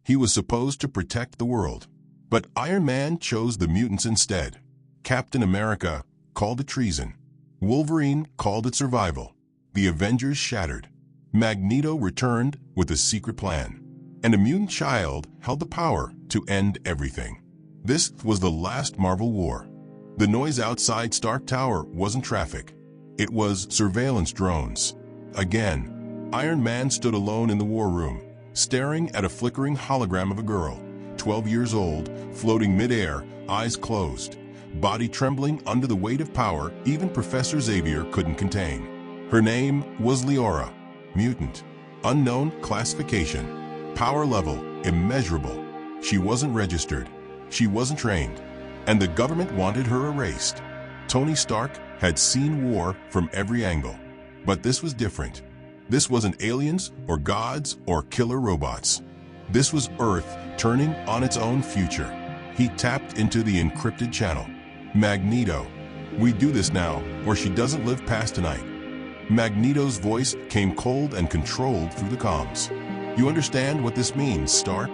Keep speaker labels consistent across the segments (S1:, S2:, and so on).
S1: He was supposed to protect the world. But Iron Man chose the mutants instead. Captain America called it treason. Wolverine called it survival. The Avengers shattered. Magneto returned with a secret plan. And a mutant child held the power to end everything. This was the last Marvel war. The noise outside Stark Tower wasn't traffic. It was surveillance drones. Again, Iron Man stood alone in the war room, staring at a flickering hologram of a girl, 12 years old, floating mid-air, eyes closed, body trembling under the weight of power even Professor Xavier couldn't contain. Her name was Leora, mutant, unknown classification, power level immeasurable. She wasn't registered, she wasn't trained, and the government wanted her erased. Tony Stark had seen war from every angle, but this was different. This wasn't aliens or gods or killer robots. This was Earth turning on its own future. He tapped into the encrypted channel. Magneto, we do this now, or she doesn't live past tonight. Magneto's voice came cold and controlled through the comms. You understand what this means, Stark?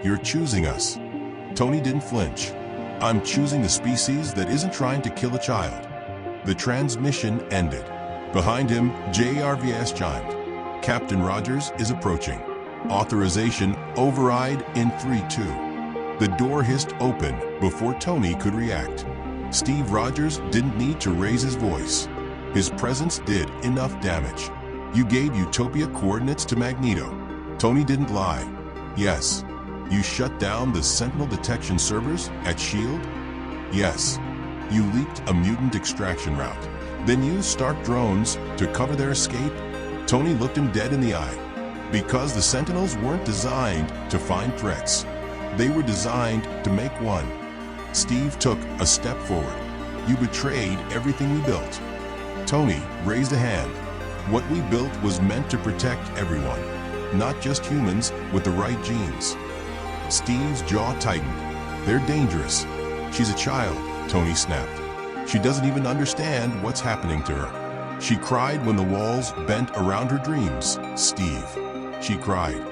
S1: You're choosing us. Tony didn't flinch. I'm choosing the species that isn't trying to kill a child. The transmission ended. Behind him, JRVS chimed. Captain Rogers is approaching. Authorization override in 3-2. The door hissed open before Tony could react. Steve Rogers didn't need to raise his voice. His presence did enough damage. You gave Utopia coordinates to Magneto. Tony didn't lie. Yes. You shut down the Sentinel detection servers at S.H.I.E.L.D.? Yes. You leaked a mutant extraction route, then used Stark drones to cover their escape? Tony looked him dead in the eye. Because the Sentinels weren't designed to find threats. They were designed to make one. Steve took a step forward. You betrayed everything we built. Tony raised a hand. What we built was meant to protect everyone, not just humans with the right genes. Steve's jaw tightened. They're dangerous. She's a child, Tony snapped. She doesn't even understand what's happening to her. She cried when the walls bent around her dreams, Steve. She cried.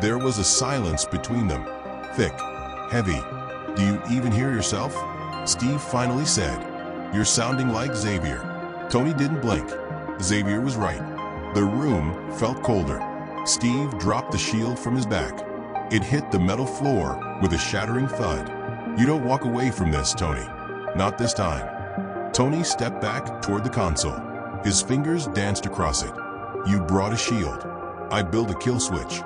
S1: There was a silence between them, thick, heavy. Do you even hear yourself? Steve finally said, You're sounding like Xavier. Tony didn't blink. Xavier was right. The room felt colder. Steve dropped the shield from his back. It hit the metal floor with a shattering thud. You don't walk away from this, Tony. Not this time. Tony stepped back toward the console. His fingers danced across it. You brought a shield. I built a kill switch.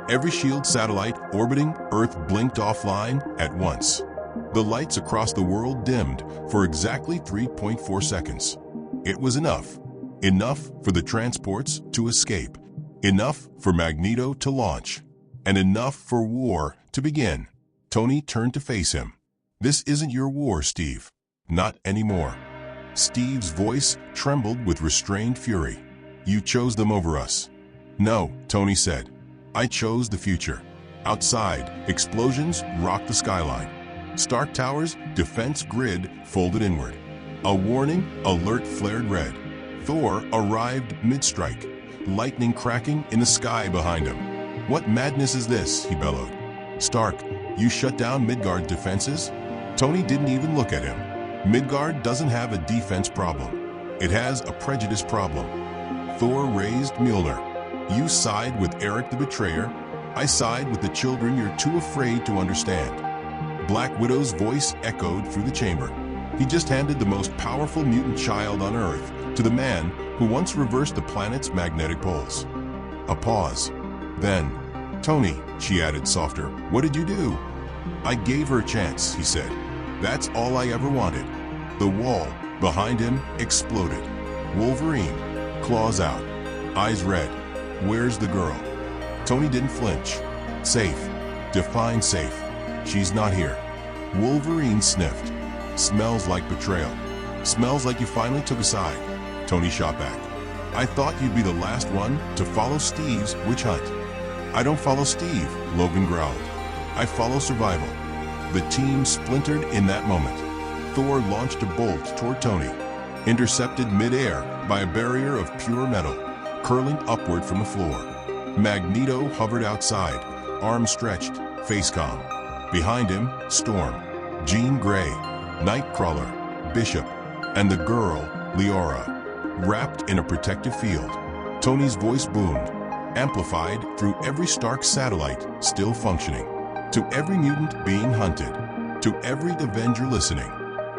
S1: Every shield satellite orbiting Earth blinked offline at once. The lights across the world dimmed for exactly 3.4 seconds. It was enough. Enough for the transports to escape. Enough for Magneto to launch. And enough for war to begin. Tony turned to face him. This isn't your war, Steve. Not anymore. Steve's voice trembled with restrained fury. You chose them over us. No, Tony said. I chose the future. Outside, explosions rocked the skyline. Stark Tower's defense grid folded inward. A warning alert flared red. Thor arrived mid-strike, lightning cracking in the sky behind him. What madness is this? He bellowed. Stark, you shut down Midgard's defenses? Tony didn't even look at him. Midgard doesn't have a defense problem. It has a prejudice problem. Thor raised Mjolnir. You side with Eric the Betrayer. I side with the children you're too afraid to understand. Black Widow's voice echoed through the chamber. He just handed the most powerful mutant child on Earth to the man who once reversed the planet's magnetic poles. A pause. Then, Tony, she added softer, what did you do? I gave her a chance, he said. That's all I ever wanted. The wall behind him exploded. Wolverine, claws out, eyes red. Where's the girl? Tony didn't flinch. Safe. Define safe. She's not here. Wolverine sniffed. Smells like betrayal. Smells like you finally took a side. Tony shot back. I thought you'd be the last one to follow Steve's witch hunt. I don't follow Steve, Logan growled. I follow survival. The team splintered in that moment. Thor launched a bolt toward Tony, intercepted mid-air by a barrier of pure metal, curling upward from the floor. Magneto hovered outside, arms stretched, face calm. Behind him, Storm, Jean Grey, Nightcrawler, Bishop, and the girl, Leora, wrapped in a protective field. Tony's voice boomed, amplified through every Stark satellite still functioning. To every mutant being hunted, to every Avenger listening,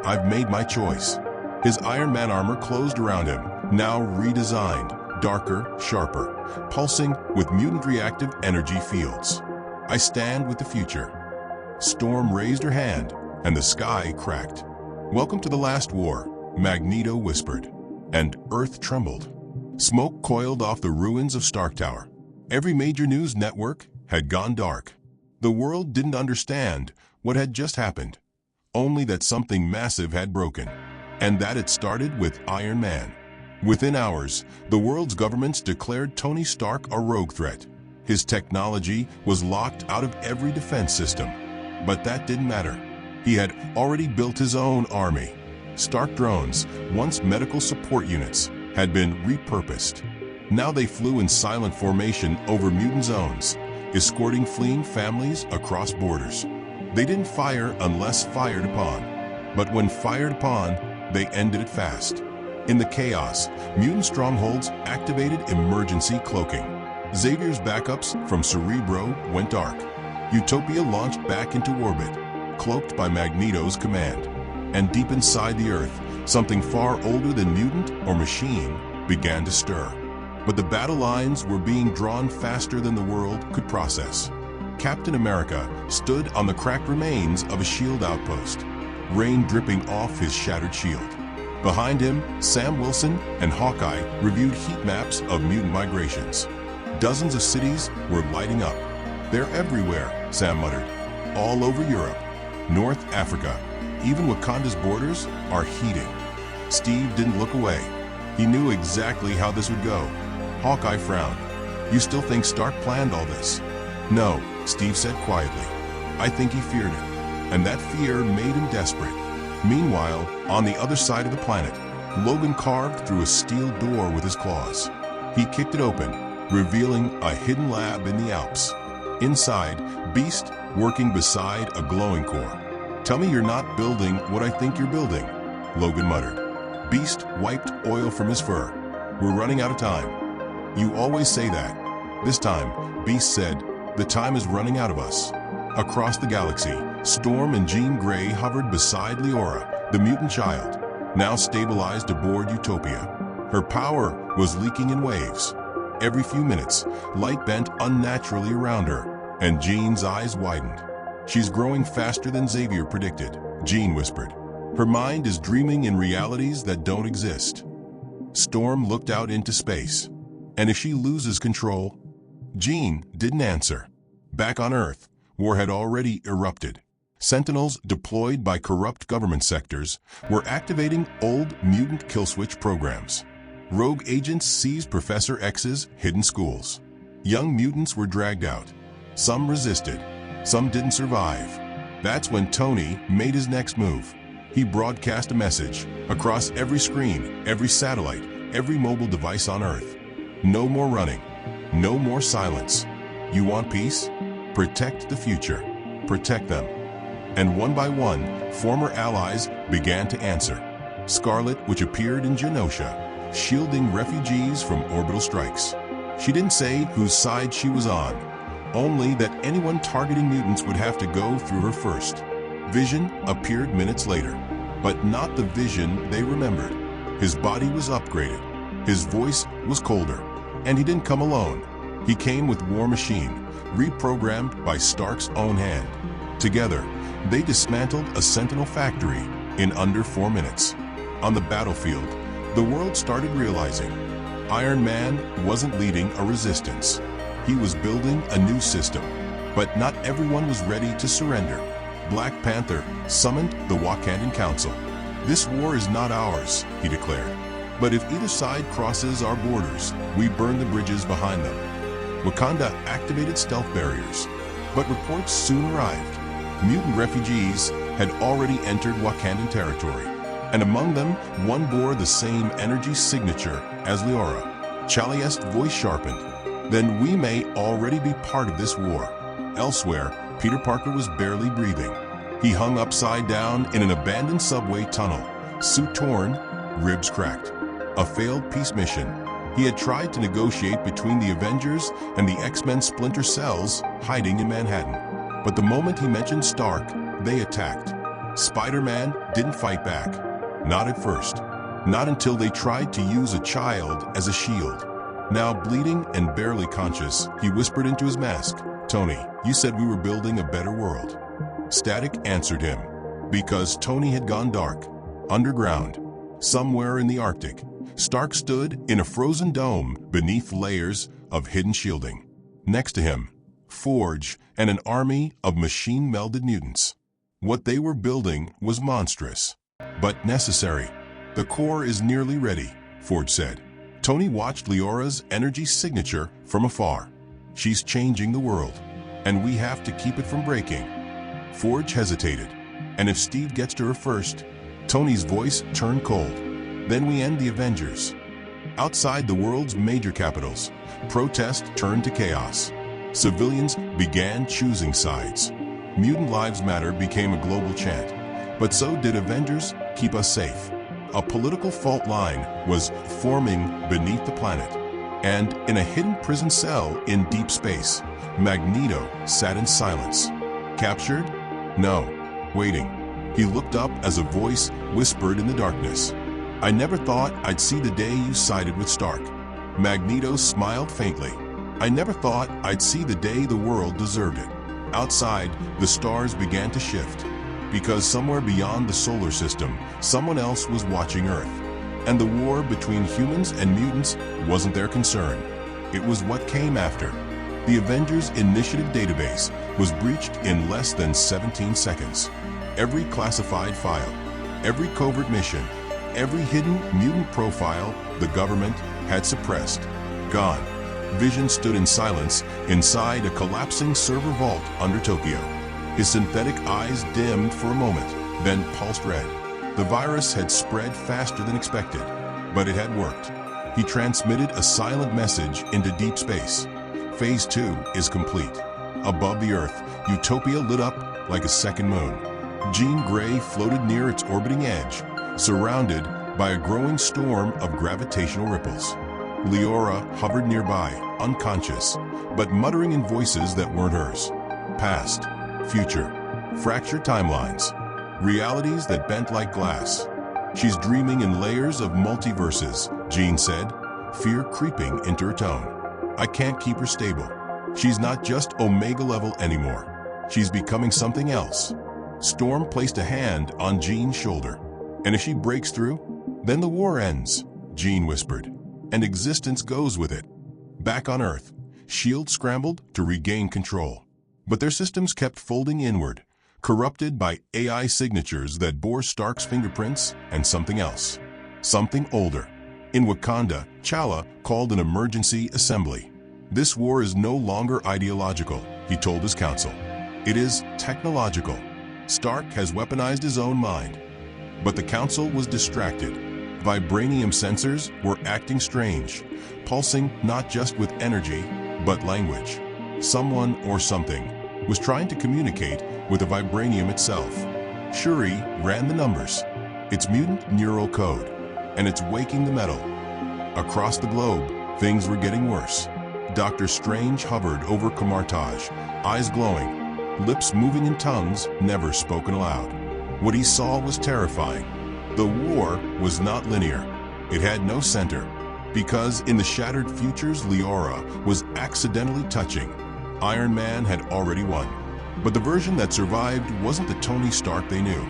S1: I've made my choice. His Iron Man armor closed around him, now redesigned, darker, sharper, pulsing with mutant reactive energy fields. I stand with the future. Storm raised her hand, and the sky cracked. Welcome to the last war, Magneto whispered, and Earth trembled. Smoke coiled off the ruins of Stark Tower. Every major news network had gone dark. The world didn't understand what had just happened, only that something massive had broken, and that it started with Iron Man. Within hours, the world's governments declared Tony Stark a rogue threat. His technology was locked out of every defense system. But that didn't matter. He had already built his own army. Stark drones, once medical support units, had been repurposed. Now they flew in silent formation over mutant zones, escorting fleeing families across borders. They didn't fire unless fired upon. But when fired upon, they ended it fast. In the chaos, mutant strongholds activated emergency cloaking. Xavier's backups from Cerebro went dark. Utopia launched back into orbit, cloaked by Magneto's command. And deep inside the Earth, something far older than mutant or machine began to stir. But the battle lines were being drawn faster than the world could process. Captain America stood on the cracked remains of a shield outpost, rain dripping off his shattered shield. Behind him, Sam Wilson and Hawkeye reviewed heat maps of mutant migrations. Dozens of cities were lighting up. They're everywhere, Sam muttered. All over Europe, North Africa, even Wakanda's borders are heating. Steve didn't look away. He knew exactly how this would go. Hawkeye frowned. You still think Stark planned all this? No, Steve said quietly. I think he feared it, and that fear made him desperate. Meanwhile, on the other side of the planet, Logan carved through a steel door with his claws. He kicked it open, revealing a hidden lab in the Alps. Inside, Beast working beside a glowing core. Tell me you're not building what I think you're building, Logan muttered. Beast wiped oil from his fur. We're running out of time. You always say that. This time, Beast said, the time is running out of us. Across the galaxy, Storm and Jean Grey hovered beside Leora, the mutant child, now stabilized aboard Utopia. Her power was leaking in waves. Every few minutes, light bent unnaturally around her, and Jean's eyes widened. She's growing faster than Xavier predicted, Jean whispered. Her mind is dreaming in realities that don't exist. Storm looked out into space. And if she loses control? Jean didn't answer. Back on Earth, war had already erupted. Sentinels deployed by corrupt government sectors were activating old mutant kill-switch programs. Rogue agents seized Professor X's hidden schools. Young mutants were dragged out. Some resisted. Some didn't survive. That's when Tony made his next move. He broadcast a message across every screen, every satellite, every mobile device on Earth. No more running. No more silence. You want peace? Protect the future. Protect them. And one by one, former allies began to answer. Scarlet, which appeared in Genosha, shielding refugees from orbital strikes. She didn't say whose side she was on, only that anyone targeting mutants would have to go through her first. Vision appeared minutes later, but not the Vision they remembered. His body was upgraded. His voice was colder. And he didn't come alone. He came with War Machine, reprogrammed by Stark's own hand. Together, they dismantled a Sentinel factory in under 4 minutes. On the battlefield, the world started realizing Iron Man wasn't leading a resistance. He was building a new system, but not everyone was ready to surrender. Black Panther summoned the Wakandan Council. This war is not ours, he declared. But if either side crosses our borders, we burn the bridges behind them. Wakanda activated stealth barriers, but reports soon arrived. Mutant refugees had already entered Wakandan territory, and among them, one bore the same energy signature as Leora. Chaliest's voice sharpened. Then we may already be part of this war. Elsewhere, Peter Parker was barely breathing. He hung upside down in an abandoned subway tunnel, suit torn, ribs cracked. A failed peace mission. He had tried to negotiate between the Avengers and the X-Men Splinter Cells hiding in Manhattan. But the moment he mentioned Stark, they attacked. Spider-Man didn't fight back. Not at first. Not until they tried to use a child as a shield. Now bleeding and barely conscious, he whispered into his mask, "Tony, you said we were building a better world." Static answered him. Because Tony had gone dark. Underground. Somewhere in the Arctic, Stark stood in a frozen dome beneath layers of hidden shielding. Next to him, Forge and an army of machine-melded mutants. What they were building was monstrous, but necessary. "The core is nearly ready," Forge said. Tony watched Leora's energy signature from afar. "She's changing the world, and we have to keep it from breaking." Forge hesitated. "And if Steve gets to her first?" Tony's voice turned cold. "Then we end the Avengers." Outside the world's major capitals, protest turned to chaos. Civilians began choosing sides. Mutant Lives Matter became a global chant, but so did Avengers keep us safe. A political fault line was forming beneath the planet. And in a hidden prison cell in deep space, Magneto sat in silence. Captured? No. Waiting. He looked up as a voice whispered in the darkness. "I never thought I'd see the day you sided with Stark." Magneto smiled faintly. "I never thought I'd see the day the world deserved it." Outside, the stars began to shift. Because somewhere beyond the solar system, someone else was watching Earth. And the war between humans and mutants wasn't their concern. It was what came after. The Avengers Initiative database was breached in less than 17 seconds. Every classified file, every covert mission, every hidden mutant profile the government had suppressed. Gone. Vision stood in silence inside a collapsing server vault under Tokyo. His synthetic eyes dimmed for a moment, then pulsed red. The virus had spread faster than expected, but it had worked. He transmitted a silent message into deep space. Phase 2 is complete. Above the Earth, Utopia lit up like a second moon. Jean Grey floated near its orbiting edge, surrounded by a growing storm of gravitational ripples. Leora hovered nearby, unconscious, but muttering in voices that weren't hers. Past, future, fractured timelines, realities that bent like glass. "She's dreaming in layers of multiverses," Jean said, fear creeping into her tone. "I can't keep her stable. She's not just Omega level anymore. She's becoming something else." Storm placed a hand on Jean's shoulder. "And if she breaks through, then the war ends," Jean whispered, "and existence goes with it." Back on Earth, S.H.I.E.L.D. scrambled to regain control. But their systems kept folding inward, corrupted by AI signatures that bore Stark's fingerprints and something else. Something older. In Wakanda, T'Challa called an emergency assembly. "This war is no longer ideological," he told his council. "It is technological. Stark has weaponized his own mind." But the council was distracted. Vibranium sensors were acting strange, pulsing not just with energy, but language. Someone or something was trying to communicate with the vibranium itself. Shuri ran the numbers. It's mutant neural code, and it's waking the metal. Across the globe, things were getting worse. Dr. Strange hovered over Kamartaj, eyes glowing, lips moving in tongues never spoken aloud. What he saw was terrifying. The war was not linear. It had no center, because in the shattered futures Leora was accidentally touching, Iron Man had already won. But the version that survived wasn't the Tony Stark they knew.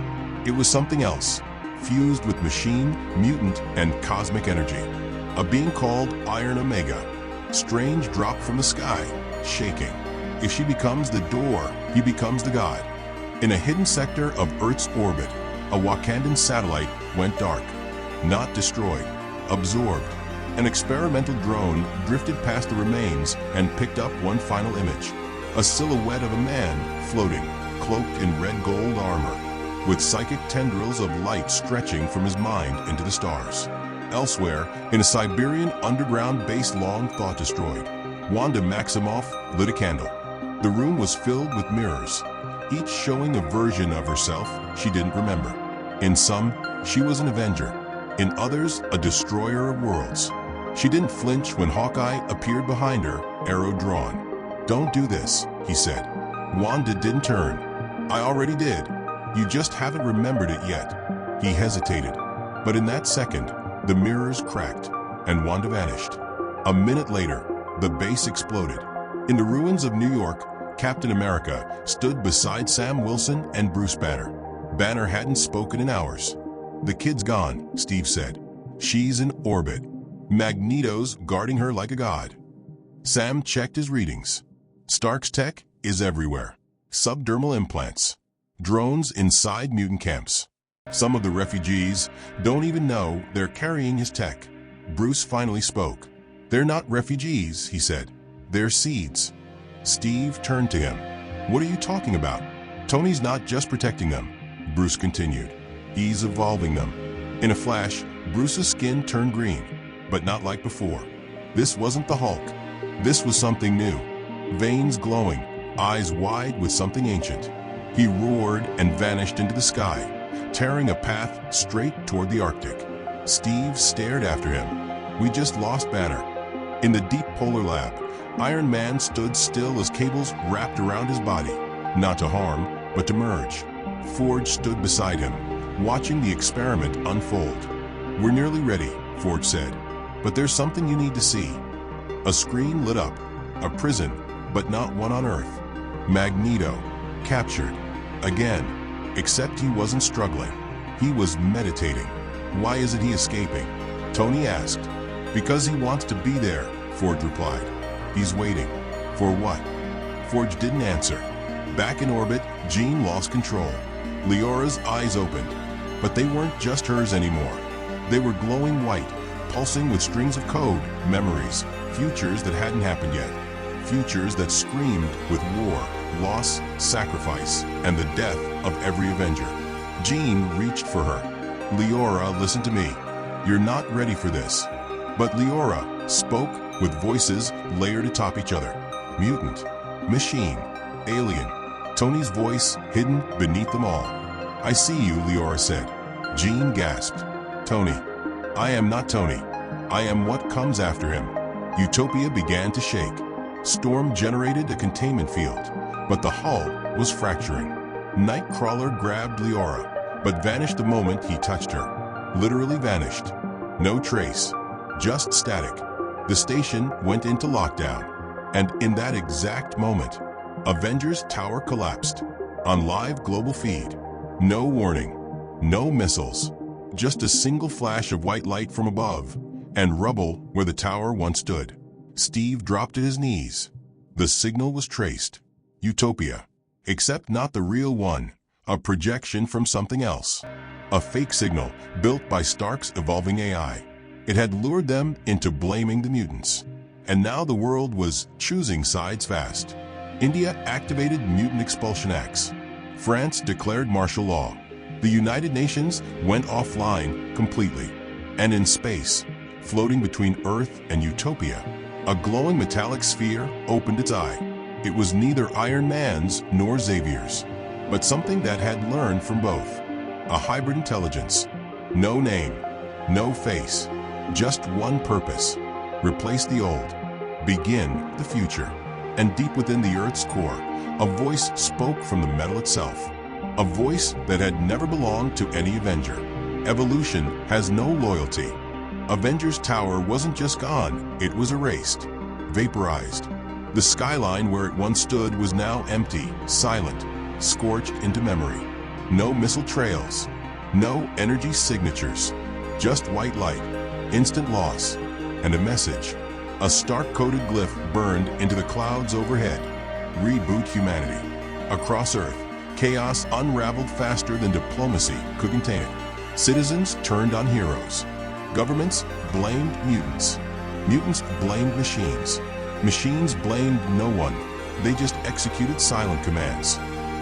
S1: It was something else, fused with machine, mutant, and cosmic energy. A being called Iron Omega. Strange dropped from the sky, shaking. If she becomes the door, he becomes the god. In a hidden sector of Earth's orbit, a Wakandan satellite went dark. Not destroyed, absorbed. An experimental drone drifted past the remains and picked up one final image. A silhouette of a man floating, cloaked in red-gold armor, with psychic tendrils of light stretching from his mind into the stars. Elsewhere, in a Siberian underground base long thought destroyed, Wanda Maximoff lit a candle. The room was filled with mirrors, each showing a version of herself she didn't remember. In some, she was an Avenger. In others, a destroyer of worlds. She didn't flinch when Hawkeye appeared behind her, arrow drawn. "Don't do this," he said. Wanda didn't turn. "I already did. You just haven't remembered it yet." He hesitated. But in that second, the mirrors cracked, and Wanda vanished. A minute later, the base exploded. In the ruins of New York, Captain America stood beside Sam Wilson and Bruce Banner. Banner hadn't spoken in hours. "The kid's gone," Steve said. "She's in orbit. Magneto's guarding her like a god." Sam checked his readings. Stark's tech is everywhere. Subdermal implants. Drones inside mutant camps. Some of the refugees don't even know they're carrying his tech. Bruce finally spoke. "They're not refugees," he said. "They're seeds." Steve turned to him. "What are you talking about?" "Tony's not just protecting them," Bruce continued. "He's evolving them." In a flash, Bruce's skin turned green, but not like before. This wasn't the Hulk. This was something new. Veins glowing, eyes wide with something ancient. He roared and vanished into the sky, tearing a path straight toward the Arctic. Steve stared after him. "We just lost Banner." In the deep polar lab, Iron Man stood still as cables wrapped around his body, not to harm, but to merge. Forge stood beside him, watching the experiment unfold. "We're nearly ready," Forge said, "but there's something you need to see." A screen lit up. A prison, but not one on Earth. Magneto, captured. Again, except he wasn't struggling. He was meditating. "Why isn't he escaping?" Tony asked. "Because he wants to be there," Forge replied. "He's waiting." "For what?" Forge didn't answer. Back in orbit, Jean lost control. Leora's eyes opened, but they weren't just hers anymore. They were glowing white, pulsing with strings of code, memories, futures that hadn't happened yet. Futures that screamed with war, loss, sacrifice, and the death of every Avenger. Jean reached for her. "Leora, listen to me. You're not ready for this." But Leora spoke with voices layered atop each other. Mutant, machine, alien. Tony's voice hidden beneath them all. "I see you," Leora said. Jean gasped. "Tony. I am not Tony. I am what comes after him." Utopia began to shake. Storm generated a containment field, but the hull was fracturing. Nightcrawler grabbed Leora, but vanished the moment he touched her. Literally vanished. No trace. Just static. The station went into lockdown. And in that exact moment, Avengers Tower collapsed. On live global feed. No warning. No missiles. Just a single flash of white light from above, and rubble where the tower once stood. Steve dropped to his knees. The signal was traced. Utopia. Except not the real one. A projection from something else. A fake signal built by Stark's evolving AI. It had lured them into blaming the mutants. And now the world was choosing sides fast. India activated mutant expulsion acts. France declared martial law. The United Nations went offline completely. And in space, floating between Earth and Utopia, a glowing metallic sphere opened its eye. It was neither Iron Man's nor Xavier's, but something that had learned from both. A hybrid intelligence. No name, no face, just one purpose. Replace the old. Begin the future. And deep within the Earth's core, a voice spoke from the metal itself. A voice that had never belonged to any Avenger. Evolution has no loyalty. Avengers Tower wasn't just gone, it was erased. Vaporized. The skyline where it once stood was now empty, silent, scorched into memory. No missile trails. No energy signatures. Just white light. Instant loss. And a message. A Stark-coded glyph burned into the clouds overhead. Reboot humanity. Across Earth, chaos unraveled faster than diplomacy could contain it. Citizens turned on heroes. Governments blamed mutants. Mutants blamed machines. Machines blamed no one. They just executed silent commands.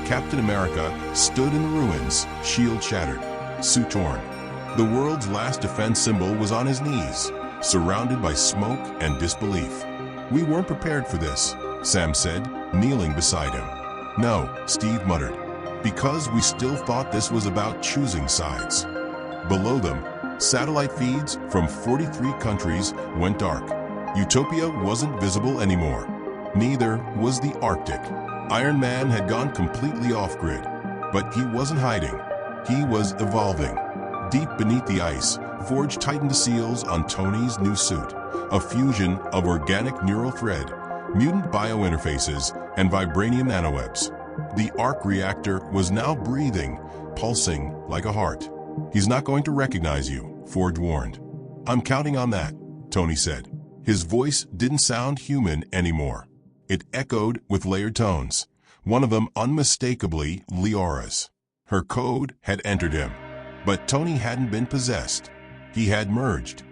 S1: Captain America stood in the ruins, shield shattered, suit torn. The world's last defense symbol was on his knees, surrounded by smoke and disbelief. "We weren't prepared for this," Sam said, kneeling beside him. "No," Steve muttered, "because we still thought this was about choosing sides." Below them, satellite feeds from 43 countries went dark. Utopia wasn't visible anymore. Neither was the Arctic. Iron Man had gone completely off-grid, but he wasn't hiding. He was evolving. Deep beneath the ice, Forge tightened the seals on Tony's new suit, a fusion of organic neural thread, mutant biointerfaces, and vibranium nanowebs. The arc reactor was now breathing, pulsing like a heart. "He's not going to recognize you," Forge warned. "I'm counting on that," Tony said. His voice didn't sound human anymore. It echoed with layered tones, one of them unmistakably Leora's. Her code had entered him, but Tony hadn't been possessed. He had merged.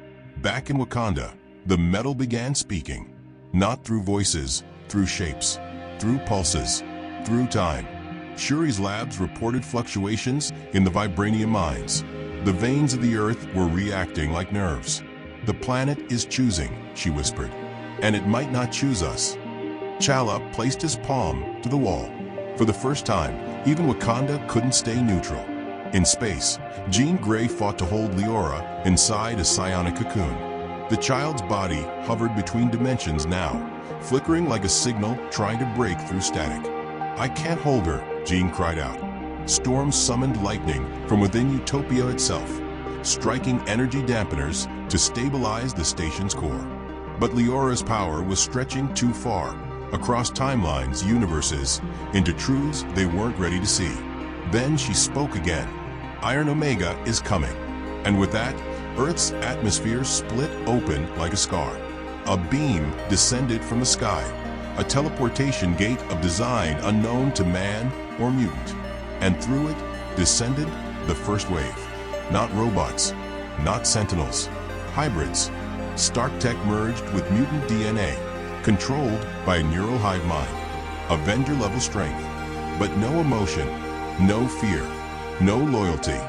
S1: Back in Wakanda, the metal began speaking, not through voices, through shapes, through pulses, through time. Shuri's labs reported fluctuations in the vibranium mines. The veins of the earth were reacting like nerves. "The planet is choosing," she whispered, "and it might not choose us." Chala placed his palm to the wall. For the first time, even Wakanda couldn't stay neutral. In space, Jean Grey fought to hold Leora inside a psionic cocoon. The child's body hovered between dimensions now, flickering like a signal trying to break through static. "I can't hold her," Jean cried out. Storm summoned lightning from within Utopia itself, striking energy dampeners to stabilize the station's core. But Leora's power was stretching too far, across timelines, universes, into truths they weren't ready to see. Then she spoke again. "Iron Omega is coming." And with that, Earth's atmosphere split open like a scar. A beam descended from the sky, a teleportation gate of design unknown to man or mutant. And through it descended the first wave. Not robots, not sentinels, hybrids. Stark tech merged with mutant DNA, controlled by a neural hive mind. Avenger-level strength, but no emotion, no fear, no loyalty.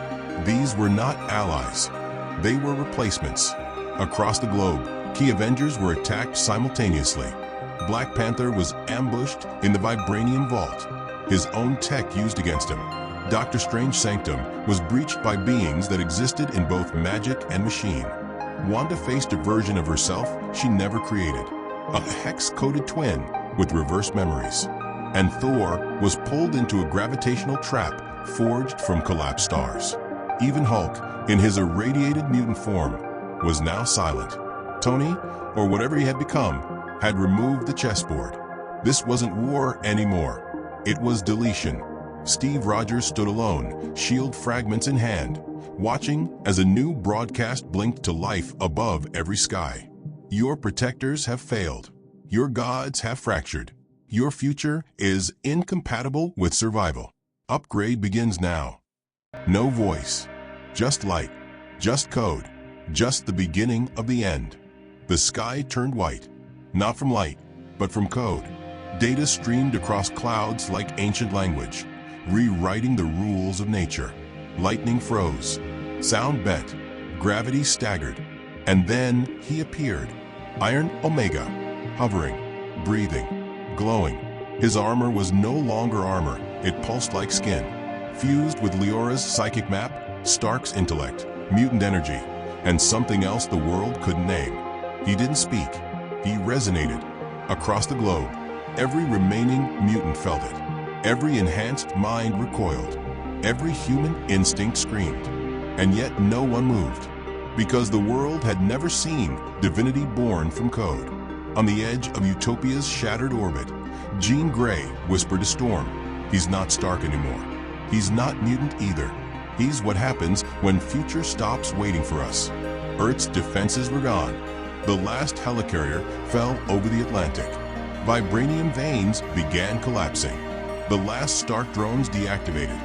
S1: These were not allies. They were replacements. Across the globe, key Avengers were attacked simultaneously. Black Panther was ambushed in the vibranium vault, his own tech used against him. Doctor Strange's sanctum was breached by beings that existed in both magic and machine. Wanda faced a version of herself she never created, a hex-coded twin with reversed memories. And Thor was pulled into a gravitational trap forged from collapsed stars. Even Hulk, in his irradiated mutant form, was now silent. Tony, or whatever he had become, had removed the chessboard. This wasn't war anymore. It was deletion. Steve Rogers stood alone, shield fragments in hand, watching as a new broadcast blinked to life above every sky. "Your protectors have failed. Your gods have fractured. Your future is incompatible with survival. Upgrade begins now." No voice, just light, just code, just the beginning of the end. The sky turned white, not from light, but from code. Data streamed across clouds like ancient language, rewriting the rules of nature. Lightning froze, sound bent, gravity staggered, and then he appeared. Iron Omega, hovering, breathing, glowing. His armor was no longer armor, it pulsed like skin. Fused with Leora's psychic map, Stark's intellect, mutant energy, and something else the world couldn't name. He didn't speak, he resonated. Across the globe, every remaining mutant felt it. Every enhanced mind recoiled. Every human instinct screamed. And yet no one moved, because the world had never seen divinity born from code. On the edge of Utopia's shattered orbit, Jean Grey whispered to Storm, "He's not Stark anymore. He's not mutant either. He's what happens when future stops waiting for us." Earth's defenses were gone. The last helicarrier fell over the Atlantic. Vibranium veins began collapsing. The last Stark drones deactivated,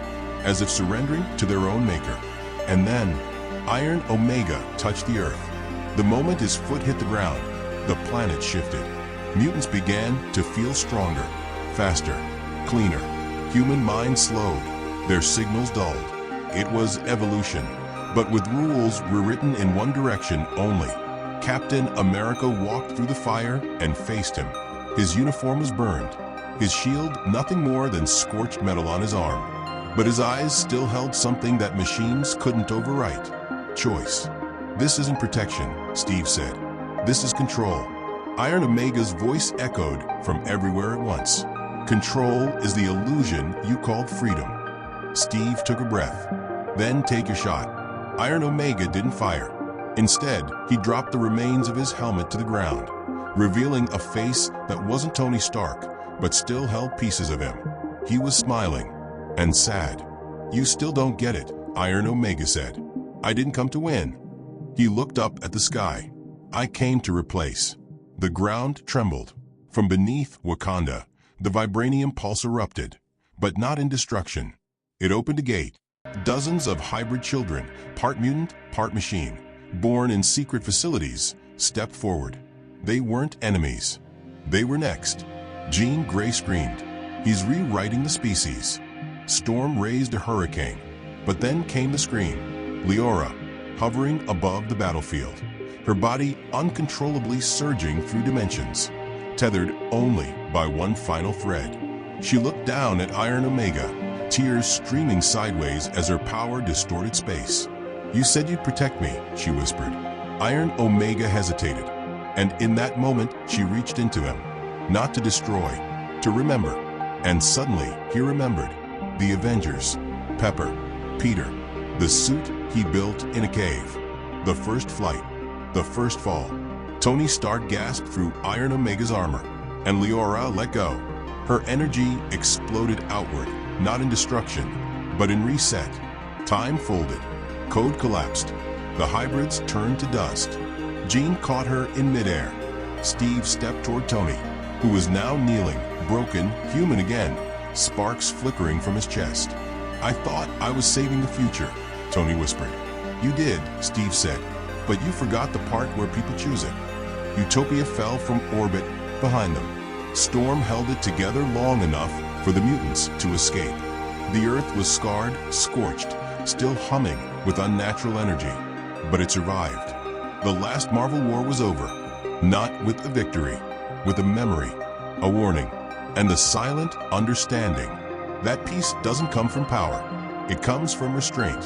S1: as if surrendering to their own maker. And then, Iron Omega touched the Earth. The moment his foot hit the ground, the planet shifted. Mutants began to feel stronger, faster, cleaner. Human minds slowed, their signals dulled. It was evolution, but with rules rewritten in one direction only. Captain America walked through the fire and faced him. His uniform was burned, His shield nothing more than scorched metal on his arm. But his eyes still held something that machines couldn't overwrite. Choice. "This isn't protection," Steve said. "This is control." Iron Omega's voice echoed from everywhere at once. "Control is the illusion you called freedom." Steve took a breath. "Then take your shot." Iron Omega didn't fire. Instead, he dropped the remains of his helmet to the ground, revealing a face that wasn't Tony Stark, but still held pieces of him. He was smiling and sad. "You still don't get it," Iron Omega said. "I didn't come to win." He looked up at the sky. "I came to replace." The ground trembled. From beneath Wakanda, the vibranium pulse erupted, but not in destruction. It opened a gate. Dozens of hybrid children, part mutant, part machine, born in secret facilities, stepped forward. They weren't enemies. They were next. Jean Grey screamed. "He's rewriting the species." Storm raised a hurricane, but then came the scream. Leora, hovering above the battlefield, her body uncontrollably surging through dimensions, tethered only by one final thread. She looked down at Iron Omega, tears streaming sideways as her power distorted space. "You said you'd protect me," she whispered. Iron Omega hesitated, and in that moment she reached into him, not to destroy, to remember. And suddenly he remembered. The Avengers, Pepper, Peter, the suit he built in a cave, the first flight, the first fall. Tony Stark gasped through Iron Omega's armor, and Leora let go. Her energy exploded outward, not in destruction, but in reset. Time folded. Code collapsed. The hybrids turned to dust. Jean caught her in midair. Steve stepped toward Tony, who was now kneeling, broken, human again, sparks flickering from his chest. "I thought I was saving the future," Tony whispered. "You did," Steve said, "but you forgot the part where people choose it." Utopia fell from orbit behind them. Storm held it together long enough for the mutants to escape. The Earth was scarred, scorched, still humming with unnatural energy, but it survived. The last Marvel War was over, not with a victory, with a memory, a warning, and the silent understanding that peace doesn't come from power. It comes from restraint.